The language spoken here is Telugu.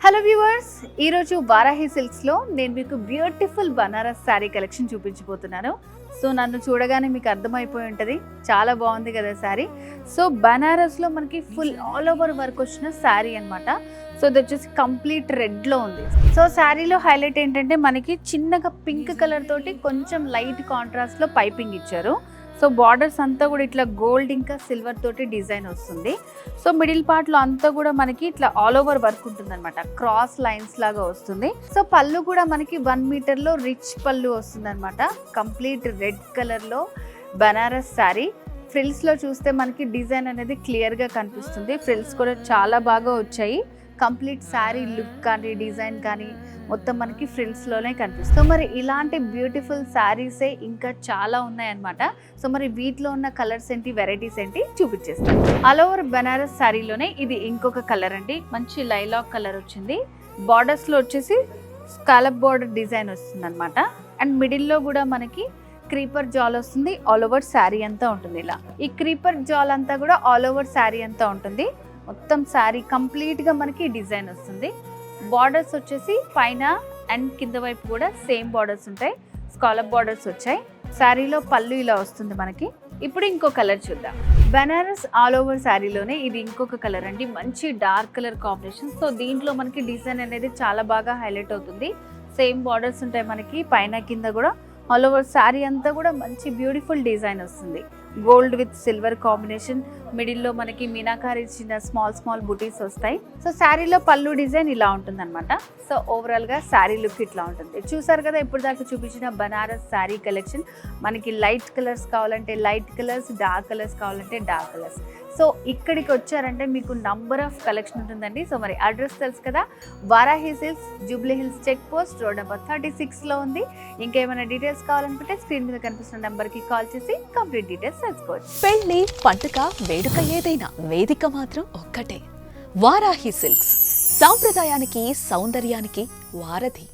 హలో వ్యూవర్స్, ఈరోజు వారాహి సిల్క్స్లో నేను మీకు బ్యూటిఫుల్ బనారస్ శారీ కలెక్షన్ చూపించబోతున్నాను. సో నన్ను చూడగానే మీకు అర్థమైపోయి ఉంటుంది, చాలా బాగుంది కదా శారీ. సో బనారస్లో మనకి ఫుల్ ఆల్ ఓవర్ వర్క్ వచ్చిన శారీ అనమాట. సో ఇది వచ్చేసి కంప్లీట్ రెడ్లో ఉంది. సో శారీలో హైలైట్ ఏంటంటే మనకి చిన్నగా పింక్ కలర్ తోటి కొంచెం లైట్ కాంట్రాస్ట్లో పైపింగ్ ఇచ్చారు. సో బార్డర్స్ అంతా కూడా ఇట్లా గోల్డ్ ఇంకా సిల్వర్ తోటి డిజైన్ వస్తుంది. సో మిడిల్ పార్ట్లో అంతా కూడా మనకి ఇట్లా ఆల్ ఓవర్ వర్క్ ఉంటుంది అనమాట, క్రాస్ లైన్స్ లాగా వస్తుంది. సో పళ్ళు కూడా మనకి 1 మీటర్లో రిచ్ పళ్ళు వస్తుంది అనమాట. కంప్లీట్ రెడ్ కలర్లో బనారస్ శారీ. ఫ్రిల్స్లో చూస్తే మనకి డిజైన్ అనేది క్లియర్గా కనిపిస్తుంది. ఫ్రిల్స్ కూడా చాలా బాగా వచ్చాయి. కంప్లీట్ శారీ లుక్ కానీ డిజైన్ కానీ మొత్తం మనకి ఫ్రిల్స్లోనే కనిపిస్తుంది. సో మరి ఇలాంటి బ్యూటిఫుల్ శారీసే ఇంకా చాలా ఉన్నాయన్నమాట. సో మరి వీటిలో ఉన్న కలర్స్ ఏంటి, వెరైటీస్ ఏంటి చూపించేస్తాను. ఆల్ ఓవర్ బనారస్ శారీలోనే ఇది ఇంకొక కలర్ అండి, మంచి లైలాక్ కలర్ వచ్చింది. బార్డర్స్లో వచ్చేసి స్కాలప్ బార్డర్ డిజైన్ వస్తుంది అనమాట. అండ్ మిడిల్లో కూడా మనకి క్రీపర్ జాల్ వస్తుంది. ఆల్ ఓవర్ శారీ అంతా ఉంటుంది. ఇలా ఈ క్రీపర్ జాల్ అంతా కూడా ఆల్ ఓవర్ శారీ అంతా ఉంటుంది. మొత్తం శారీ కంప్లీట్గా మనకి డిజైన్ వస్తుంది. బార్డర్స్ వచ్చేసి పైన అండ్ కింద వైపు కూడా సేమ్ బార్డర్స్ ఉంటాయి, స్కాలప్ బార్డర్స్ వచ్చాయి. శారీలో పళ్ళు ఇలా వస్తుంది మనకి. ఇప్పుడు ఇంకో కలర్ చూద్దాం. బనారస్ ఆల్ ఓవర్ శారీలోనే ఇది ఇంకొక కలర్ అండి, మంచి డార్క్ కలర్ కాంబినేషన్. సో దీంట్లో మనకి డిజైన్ అనేది చాలా బాగా హైలైట్ అవుతుంది. సేమ్ బార్డర్స్ ఉంటాయి మనకి పైన కింద కూడా. ఆల్ ఓవర్ శారీ అంతా కూడా మంచి బ్యూటిఫుల్ డిజైన్ వస్తుంది. Gold with silver combination. మిడిల్లో మనకి మీనాకారి చిన్న స్మాల్ బుటీస్ వస్తాయి. సో శారీలో పళ్ళు డిజైన్ ఇలా ఉంటుంది అనమాట. సో ఓవరాల్గా శారీ లుక్ ఇట్లా ఉంటుంది. చూసారు కదా ఇప్పుడు దాకా చూపించిన బనారస్ శారీ కలెక్షన్. మనకి లైట్ కలర్స్ కావాలంటే లైట్ కలర్స్, డార్క్ కలర్స్ కావాలంటే డార్క్ కలర్స్. సో ఇక్కడికి వచ్చారంటే మీకు నంబర్ ఆఫ్ కలెక్షన్ ఉంటుందండి. సో మరి అడ్రస్ తెలుసు కదా, Varahi silks, Jubilee Hills check post, road number 36లో ఉంది. ఇంకేమైనా డీటెయిల్స్ కావాలనుకుంటే స్క్రీన్ మీద కనిపిస్తున్న నెంబర్కి కాల్ చేసి కంప్లీట్ డీటెయిల్స్ తెలుసుకోవచ్చు. పెళ్లి, పండుగ, వేడుక ఏదైనా వేదిక మాత్రం ఒక్కటే. వారాహి సిల్క్స్, సాంప్రదాయానికి సౌందర్యానికి వారధి.